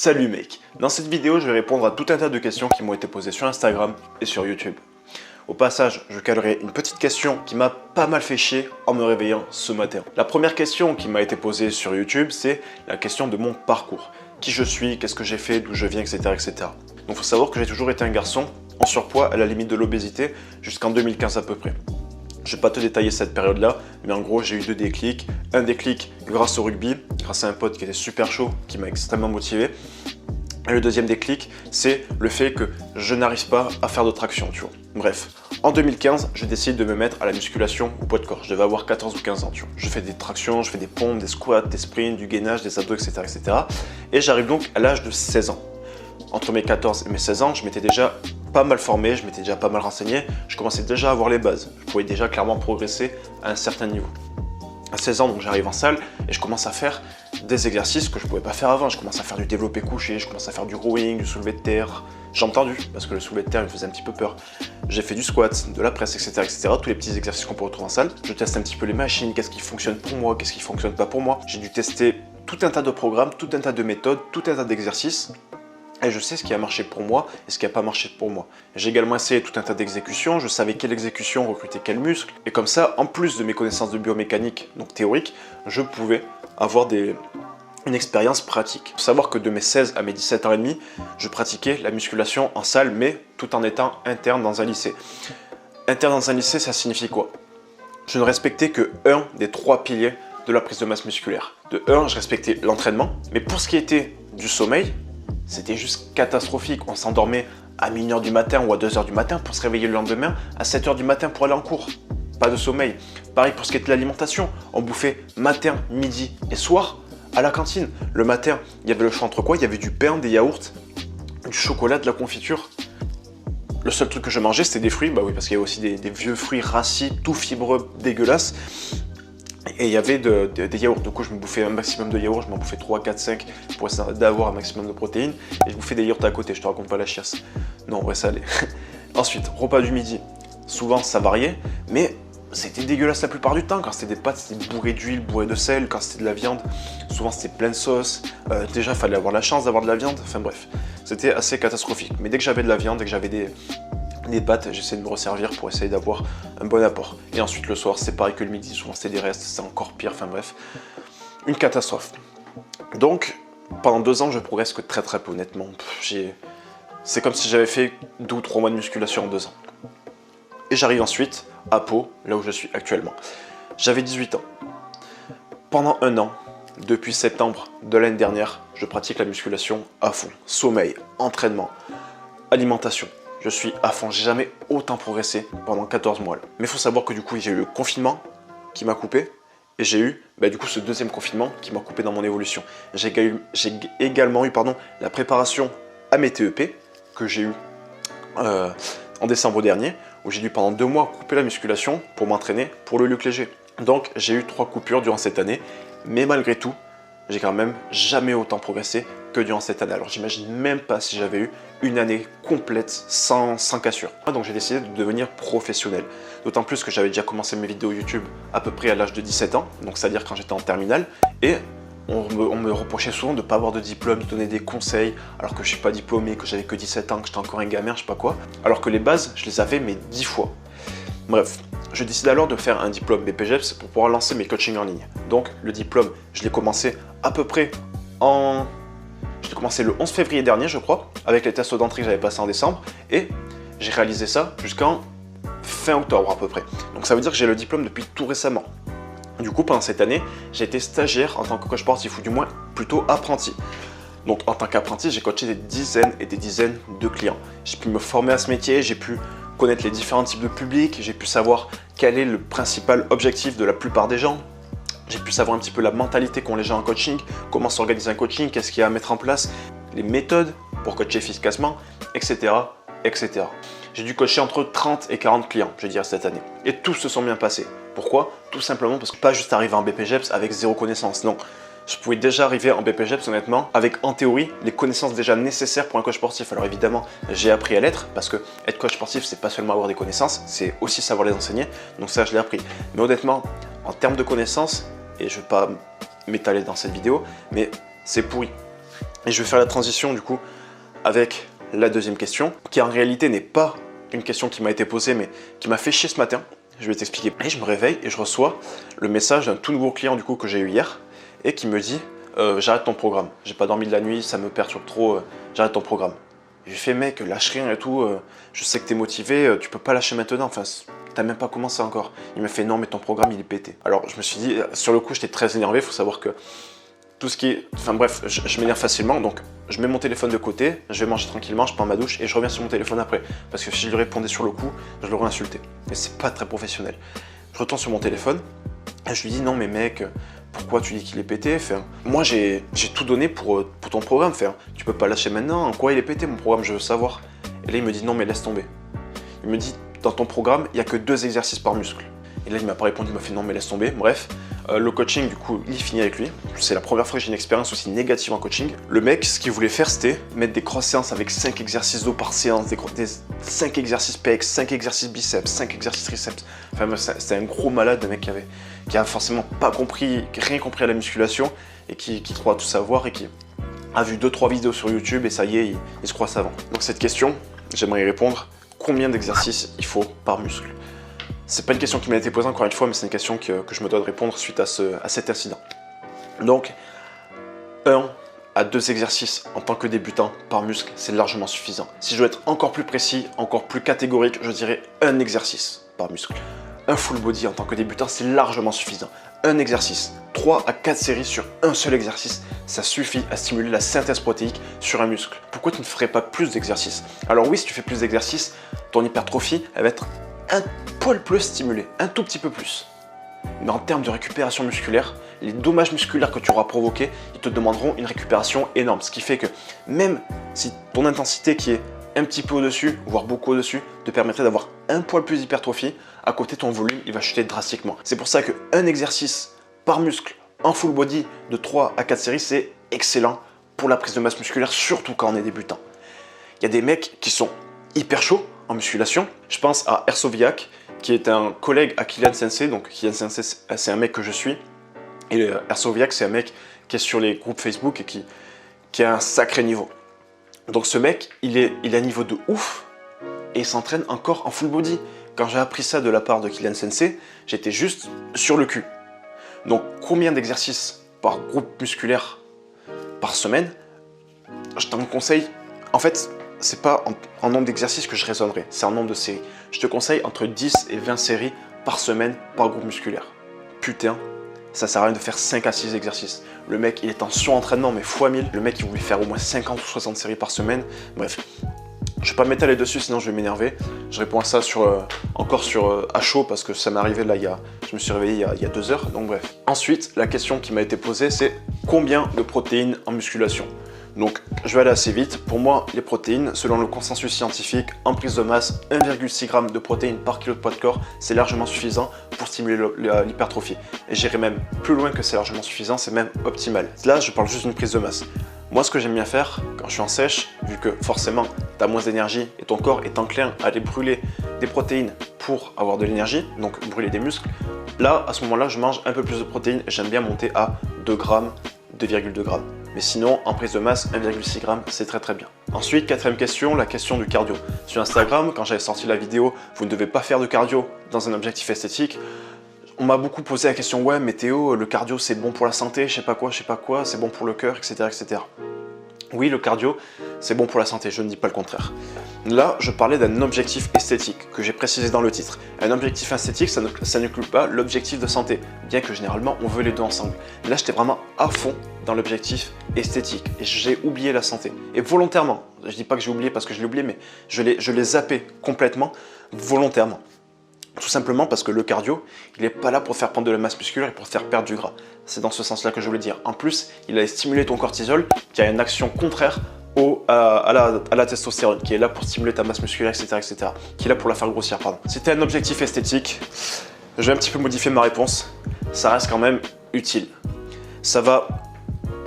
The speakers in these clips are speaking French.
Salut mec, dans cette vidéo je vais répondre à tout un tas de questions qui m'ont été posées sur Instagram et sur YouTube. Au passage, je calerai une petite question qui m'a pas mal fait chier en me réveillant ce matin. La première question qui m'a été posée sur YouTube, c'est la question de mon parcours. Qui je suis, qu'est-ce que j'ai fait, d'où je viens, etc. etc. Donc il faut savoir que j'ai toujours été un garçon en surpoids à la limite de l'obésité jusqu'en 2015 à peu près. Je ne vais pas te détailler cette période-là, mais en gros j'ai eu deux déclics. Un déclic grâce au rugby, grâce à un pote qui était super chaud, qui m'a extrêmement motivé. Et le deuxième déclic, c'est le fait que je n'arrive pas à faire de traction, tu vois. Bref, en 2015, je décide de me mettre à la musculation au poids de corps. Je devais avoir 14 ou 15 ans, tu vois. Je fais des tractions, je fais des pompes, des squats, des sprints, du gainage, des abdos, etc. etc. Et j'arrive donc à l'âge de 16 ans. Entre mes 14 et mes 16 ans, je m'étais déjà pas mal formé, je m'étais déjà pas mal renseigné, je commençais déjà à avoir les bases. Je pouvais déjà clairement progresser à un certain niveau. À 16 ans, donc j'arrive en salle et je commence à faire des exercices que je ne pouvais pas faire avant. Je commence à faire du développé couché, je commence à faire du rowing, du soulevé de terre. J'ai entendu, parce que le soulevé de terre me faisait un petit peu peur. J'ai fait du squat, de la presse, etc., etc. Tous les petits exercices qu'on peut retrouver en salle. Je teste un petit peu les machines, qu'est-ce qui fonctionne pour moi, qu'est-ce qui ne fonctionne pas pour moi. J'ai dû tester tout un tas de programmes, tout un tas de méthodes, tout un tas d'exercices. Et je sais ce qui a marché pour moi et ce qui n'a pas marché pour moi. J'ai également essayé tout un tas d'exécutions, je savais quelle exécution recruter quel muscle. Et comme ça, en plus de mes connaissances de biomécanique, donc théorique, je pouvais avoir une expérience pratique. Il faut savoir que de mes 16 à mes 17 ans et demi, je pratiquais la musculation en salle, mais tout en étant interne dans un lycée. Interne dans un lycée, ça signifie quoi? Je ne respectais que un des trois piliers de la prise de masse musculaire. De un, je respectais l'entraînement, mais pour ce qui était du sommeil, c'était juste catastrophique. On s'endormait à 1h du matin ou à 2h du matin pour se réveiller le lendemain à 7h du matin pour aller en cours. Pas de sommeil. Pareil pour ce qui était de l'alimentation. On bouffait matin, midi et soir à la cantine. Le matin, il y avait le choix entre quoi? Il y avait du pain, des yaourts, du chocolat, de la confiture. Le seul truc que je mangeais, c'était des fruits. Bah oui, parce qu'il y avait aussi des vieux fruits rassis, tout fibreux, dégueulasses. Et il y avait des yaourts, du coup je me bouffais un maximum de yaourts, je m'en bouffais 3, 4, 5 pour essayer d'avoir un maximum de protéines. Et je bouffais des yaourts à côté, je te raconte pas la chiasse. Non, en vrai ça allait. Ensuite, repas du midi, souvent ça variait, mais c'était dégueulasse la plupart du temps. Quand c'était des pâtes, c'était bourré d'huile, bourré de sel. Quand c'était de la viande, souvent c'était plein de sauce. Déjà, il fallait avoir la chance d'avoir de la viande. Enfin bref, c'était assez catastrophique. Mais dès que j'avais de la viande, dès que j'avais des pâtes, j'essayais de me resservir pour essayer d'avoir un bon apport. Et ensuite le soir, c'est pareil que le midi, souvent c'était des restes, c'est encore pire, enfin bref, une catastrophe. Donc, pendant 2 ans, je progresse que très peu, honnêtement. C'est comme si j'avais fait 2 ou 3 mois de musculation en 2 ans. Et j'arrive ensuite à Pau, là où je suis actuellement. J'avais 18 ans. Pendant 1 an, depuis septembre de l'année dernière, je pratique la musculation à fond. Sommeil, entraînement, alimentation. Je suis à fond, j'ai jamais autant progressé pendant 14 mois. Mais il faut savoir que du coup, j'ai eu le confinement qui m'a coupé et j'ai eu du coup ce deuxième confinement qui m'a coupé dans mon évolution. J'ai également eu la préparation à mes TEP que j'ai eu en décembre dernier où j'ai dû pendant 2 mois couper la musculation pour m'entraîner pour le luc léger. Donc j'ai eu 3 coupures durant cette année, mais malgré tout, j'ai quand même jamais autant progressé que durant cette année. Alors j'imagine même pas si j'avais eu une année complète sans cassure. Donc j'ai décidé de devenir professionnel. D'autant plus que j'avais déjà commencé mes vidéos YouTube à peu près à l'âge de 17 ans, donc c'est-à-dire quand j'étais en terminale, et on me reprochait souvent de ne pas avoir de diplôme, de donner des conseils, alors que je ne suis pas diplômé, que j'avais que 17 ans, que j'étais encore un gamin, je sais pas quoi. Alors que les bases, je les avais mais 10 fois. Bref, je décide alors de faire un diplôme BPJEPS pour pouvoir lancer mes coachings en ligne. Donc le diplôme, je l'ai commencé à peu près Je l'ai commencé le 11 février dernier, je crois, avec les tests d'entrée que j'avais passés en décembre, et j'ai réalisé ça jusqu'en fin octobre à peu près. Donc ça veut dire que j'ai le diplôme depuis tout récemment. Du coup, pendant cette année, j'ai été stagiaire en tant que coach sportif, ou du moins plutôt apprenti. Donc en tant qu'apprenti, j'ai coaché des dizaines et des dizaines de clients. J'ai pu me former à ce métier, j'ai pu connaître les différents types de publics, j'ai pu savoir quel est le principal objectif de la plupart des gens. J'ai pu savoir un petit peu la mentalité qu'ont les gens en coaching, comment s'organiser un coaching, qu'est-ce qu'il y a à mettre en place, les méthodes pour coacher efficacement, etc. etc. J'ai dû coacher entre 30 et 40 clients, je dirais, cette année. Et tous se sont bien passés. Pourquoi? Tout simplement parce que pas juste arriver en BPJEPS avec 0 connaissance, non. Je pouvais déjà arriver en BPJEPS honnêtement avec en théorie les connaissances déjà nécessaires pour un coach sportif. Alors évidemment j'ai appris à l'être parce que être coach sportif c'est pas seulement avoir des connaissances, c'est aussi savoir les enseigner, donc ça je l'ai appris. Mais honnêtement en termes de connaissances, et je ne vais pas m'étaler dans cette vidéo, mais c'est pourri. Et je vais faire la transition du coup avec la deuxième question, qui en réalité n'est pas une question qui m'a été posée, mais qui m'a fait chier ce matin. Je vais t'expliquer. Et je me réveille et je reçois le message d'un tout nouveau client du coup que j'ai eu hier et qui me dit j'arrête ton programme. J'ai pas dormi de la nuit, ça me perturbe trop, j'arrête ton programme. Et je lui fais mec, lâche rien et tout, je sais que t'es motivé, tu peux pas lâcher maintenant, enfin t'as même pas commencé encore. Il m'a fait non mais ton programme il est pété. Alors je me suis dit, sur le coup j'étais très énervé, faut savoir que tout ce qui est... Enfin bref, je m'énerve facilement, donc je mets mon téléphone de côté, je vais manger tranquillement, je prends ma douche et je reviens sur mon téléphone après. Parce que si je lui répondais sur le coup, je l'aurais insulté. Et c'est pas très professionnel. Je retourne sur mon téléphone et je lui dis non mais mec, pourquoi tu dis qu'il est pété? Enfin, moi j'ai tout donné pour ton programme, enfin, tu peux pas lâcher maintenant, en quoi il est pété mon programme, je veux savoir. Et là il me dit non mais laisse tomber. Il me dit dans ton programme, il n'y a que 2 exercices par muscle. Et là il m'a pas répondu, il m'a fait non mais laisse tomber, bref. Le coaching, du coup, il finit avec lui. C'est la première fois que j'ai une expérience aussi négative en coaching. Le mec, ce qu'il voulait faire, c'était mettre des cross-séances avec 5 exercices dos par séance, des 5 exercices pecs, 5 exercices biceps, 5 exercices triceps. Enfin, c'était un gros malade, un mec qui a forcément pas compris, rien compris à la musculation et qui croit tout savoir et qui a vu 2-3 vidéos sur YouTube et ça y est, il se croit savant. Donc cette question, j'aimerais y répondre. Combien d'exercices il faut par muscle? C'est pas une question qui m'a été posée encore une fois, mais c'est une question que je me dois de répondre suite à cet incident. Donc, 1 à 2 exercices en tant que débutant par muscle, c'est largement suffisant. Si je veux être encore plus précis, encore plus catégorique, je dirais 1 exercice par muscle. Un full body en tant que débutant, c'est largement suffisant. Un exercice, 3 à 4 séries sur un seul exercice, ça suffit à stimuler la synthèse protéique sur un muscle. Pourquoi tu ne ferais pas plus d'exercices? Alors oui, si tu fais plus d'exercices, ton hypertrophie, elle va être un poil plus stimulé, un tout petit peu plus. Mais en termes de récupération musculaire, les dommages musculaires que tu auras provoqués, ils te demanderont une récupération énorme. Ce qui fait que même si ton intensité qui est un petit peu au-dessus, voire beaucoup au-dessus, te permettrait d'avoir un poil plus d'hypertrophie, à côté ton volume, il va chuter drastiquement. C'est pour ça qu'un exercice par muscle en full body de 3 à 4 séries, c'est excellent pour la prise de masse musculaire, surtout quand on est débutant. Il y a des mecs qui sont hyper chauds en musculation. Je pense à Ersoviak, qui est un collègue à Kylian Sensei. Donc Kylian Sensei, c'est un mec que je suis. Et Ersoviak, c'est un mec qui est sur les groupes Facebook et qui a un sacré niveau. Donc ce mec, il a un niveau de ouf et il s'entraîne encore en full body. Quand j'ai appris ça de la part de Kylian Sensei, j'étais juste sur le cul. Donc combien d'exercices par groupe musculaire par semaine? Je t'en conseille, en fait, c'est pas en nombre d'exercices que je raisonnerai, c'est en nombre de séries. Je te conseille entre 10 et 20 séries par semaine par groupe musculaire. Putain, ça sert à rien de faire 5 à 6 exercices. Le mec, il est en surentraînement, mais x 1000. Le mec, il voulait faire au moins 50 ou 60 séries par semaine. Bref, je vais pas m'étaler dessus, sinon je vais m'énerver. Je réponds à ça encore sur à chaud, parce que ça m'est arrivé là, je me suis réveillé il y a 2 heures, donc bref. Ensuite, la question qui m'a été posée, c'est combien de protéines en musculation? Donc, je vais aller assez vite. Pour moi, les protéines, selon le consensus scientifique, en prise de masse, 1,6 g de protéines par kilo de poids de corps, c'est largement suffisant pour stimuler l'hypertrophie. Et j'irai même plus loin que c'est largement suffisant, c'est même optimal. Là, je parle juste d'une prise de masse. Moi, ce que j'aime bien faire quand je suis en sèche, vu que forcément, tu as moins d'énergie et ton corps est enclin à aller brûler des protéines pour avoir de l'énergie, donc brûler des muscles, là, à ce moment-là, je mange un peu plus de protéines et j'aime bien monter à 2 g, 2,2 g. Mais sinon, en prise de masse, 1,6 g, c'est très très bien. Ensuite, quatrième question, la question du cardio. Sur Instagram, quand j'avais sorti la vidéo, vous ne devez pas faire de cardio dans un objectif esthétique, on m'a beaucoup posé la question, ouais, mais Théo, le cardio c'est bon pour la santé, je sais pas quoi, c'est bon pour le cœur, etc., etc. Oui, le cardio, c'est bon pour la santé, je ne dis pas le contraire. Là, je parlais d'un objectif esthétique, que j'ai précisé dans le titre. Un objectif esthétique, ça n'inclut pas l'objectif de santé, bien que généralement, on veut les deux ensemble. Là, j'étais vraiment à fond dans l'objectif esthétique, et j'ai oublié la santé. Et volontairement, je dis pas que j'ai oublié parce que je l'ai oublié, mais je l'ai zappé complètement, volontairement. Tout simplement parce que le cardio, il n'est pas là pour faire prendre de la masse musculaire et pour faire perdre du gras. C'est dans ce sens-là que je voulais dire. En plus, il allait stimuler ton cortisol, qui a une action contraire à la testostérone, qui est là pour stimuler ta masse musculaire, etc., etc., qui est là pour la faire grossir, pardon. C'était un objectif esthétique. Je vais un petit peu modifier ma réponse. Ça reste quand même utile. Ça va,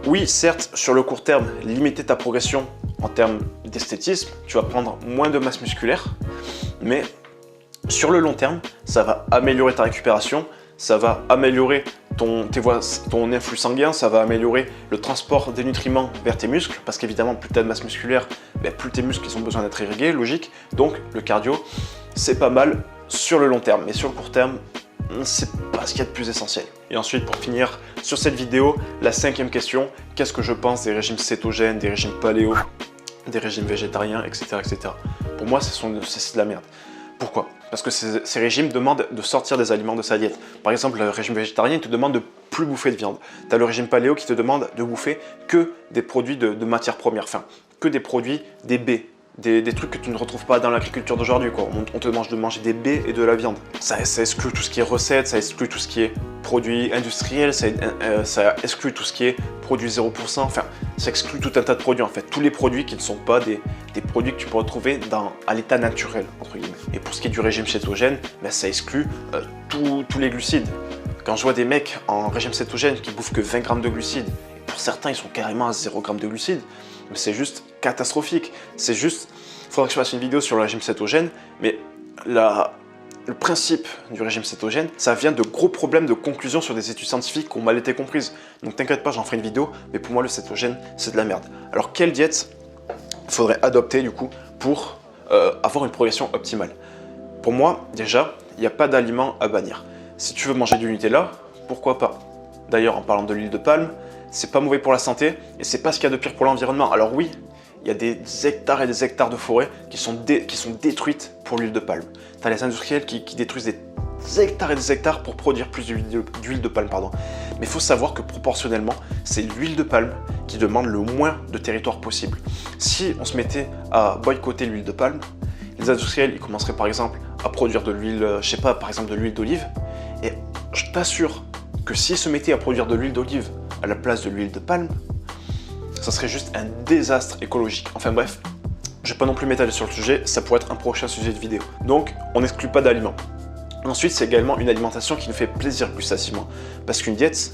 oui, certes, sur le court terme, limiter ta progression en termes d'esthétisme. Tu vas prendre moins de masse musculaire, mais sur le long terme, ça va améliorer ta récupération, ça va améliorer ton influx sanguin, ça va améliorer le transport des nutriments vers tes muscles, parce qu'évidemment, plus tu as de masse musculaire, plus tes muscles ils ont besoin d'être irrigués, logique. Donc le cardio, c'est pas mal sur le long terme, mais sur le court terme, c'est pas ce qu'il y a de plus essentiel. Et ensuite, pour finir sur cette vidéo, la 5e question, qu'est-ce que je pense des régimes cétogènes, des régimes paléo, des régimes végétariens, etc. etc. Pour moi, c'est de la merde. Pourquoi? Parce que ces régimes demandent de sortir des aliments de sa diète. Par exemple, le régime végétarien, il te demande de plus bouffer de viande. Tu as le régime paléo qui te demande de bouffer que des produits de matières premières, enfin, que des produits des baies. Des trucs que tu ne retrouves pas dans l'agriculture d'aujourd'hui. On te demande de manger des baies et de la viande. Ça exclut tout ce qui est recettes, ça exclut tout ce qui est produits industriels, ça exclut tout ce qui est produits 0%, enfin, ça exclut tout un tas de produits en fait. Tous les produits qui ne sont pas des produits que tu peux retrouver à l'état naturel, entre guillemets. Et pour ce qui est du régime cétogène, ça exclut tous les glucides. Quand je vois des mecs en régime cétogène qui bouffent que 20 grammes de glucides, et pour certains ils sont carrément à 0 g de glucides, mais c'est juste catastrophique. C'est juste, il faudra que je fasse une vidéo sur le régime cétogène, mais le principe du régime cétogène, ça vient de gros problèmes de conclusion sur des études scientifiques qui ont mal été comprises. Donc t'inquiète pas, j'en ferai une vidéo, mais pour moi le cétogène, c'est de la merde. Alors quelle diète il faudrait adopter du coup pour avoir une progression optimale? Pour moi, déjà, il n'y a pas d'aliment à bannir. Si tu veux manger du Nutella, pourquoi pas? D'ailleurs, en parlant de l'huile de palme, c'est pas mauvais pour la santé et c'est pas ce qu'il y a de pire pour l'environnement. Alors oui, il y a des hectares et des hectares de forêts qui sont détruites pour l'huile de palme. Tu as les industriels qui détruisent des hectares et des hectares pour produire plus d'huile de palme. Mais il faut savoir que proportionnellement, c'est l'huile de palme qui demande le moins de territoire possible. Si on se mettait à boycotter l'huile de palme, les industriels ils commenceraient par exemple à produire de l'huile, je sais pas, par exemple de l'huile d'olive. Et je t'assure que s'ils se mettaient à produire de l'huile d'olive à la place de l'huile de palme, ça serait juste un désastre écologique. Enfin bref, je vais pas non plus m'étaler sur le sujet, ça pourrait être un prochain sujet de vidéo. Donc, on n'exclut pas d'aliments. Ensuite, c'est également une alimentation qui nous fait plaisir gustativement. Parce qu'une diète,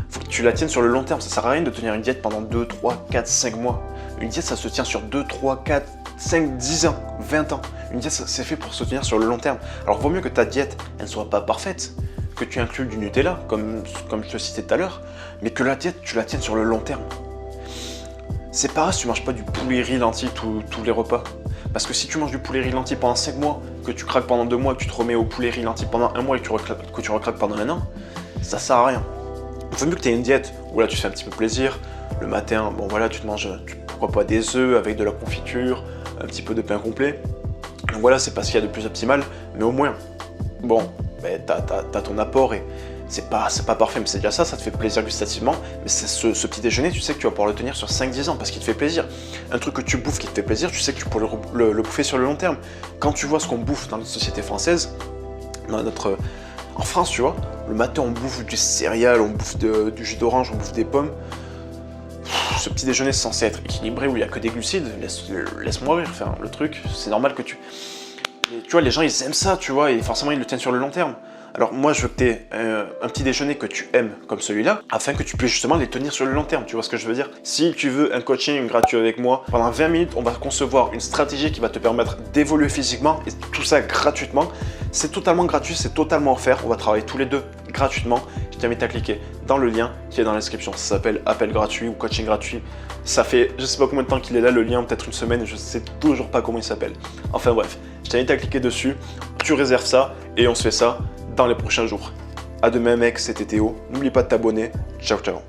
faut que tu la tiennes sur le long terme. Ça sert à rien de tenir une diète pendant 2, 3, 4, 5 mois. Une diète, ça se tient sur 2, 3, 4, 5, 10 ans, 20 ans. Une diète, c'est fait pour se tenir sur le long terme. Alors, vaut mieux que ta diète, elle ne soit pas parfaite, que tu inclues du Nutella, comme je te citais tout à l'heure, mais que la diète, tu la tiennes sur le long terme. C'est pareil si tu manges pas du poulet riz lentilles tous les repas. Parce que si tu manges du poulet riz lentilles pendant 5 mois, que tu craques pendant 2 mois, que tu te remets au poulet riz lentilles pendant 1 mois et que tu recraques pendant 1 an, ça sert à rien. Il vaut mieux que tu aies une diète où là tu te fais un petit peu plaisir. Le matin, bon voilà, tu te manges, pourquoi pas des œufs avec de la confiture, un petit peu de pain complet. Donc voilà, c'est pas ce qu'il y a de plus optimal, mais au moins, bon, t'as ton apport et c'est pas parfait, mais c'est déjà ça te fait plaisir gustativement. Mais c'est ce petit déjeuner, tu sais que tu vas pouvoir le tenir sur 5-10 ans parce qu'il te fait plaisir. Un truc que tu bouffes qui te fait plaisir, tu sais que tu pourras le bouffer sur le long terme. Quand tu vois ce qu'on bouffe dans notre société française, en France, tu vois, le matin on bouffe du céréales, on bouffe du jus d'orange, on bouffe des pommes. Ce petit déjeuner c'est censé être équilibré où il n'y a que des glucides, laisse-moi rire, enfin, le truc, c'est normal que tu vois, les gens ils aiment ça, tu vois, et forcément ils le tiennent sur le long terme. Alors moi je veux que tu aies un petit déjeuner que tu aimes comme celui-là, afin que tu puisses justement les tenir sur le long terme, tu vois ce que je veux dire? Si tu veux un coaching gratuit avec moi, pendant 20 minutes, on va concevoir une stratégie qui va te permettre d'évoluer physiquement, et tout ça gratuitement. C'est totalement gratuit, c'est totalement offert, on va travailler tous les deux gratuitement. Je t'invite à cliquer dans le lien qui est dans la description, ça s'appelle appel gratuit ou coaching gratuit. Ça fait je sais pas combien de temps qu'il est là le lien, peut-être une semaine, et je sais toujours pas comment il s'appelle. Enfin bref, je t'invite à cliquer dessus, tu réserves ça et on se fait ça dans les prochains jours. À demain mec, c'était Théo, n'oublie pas de t'abonner, ciao ciao.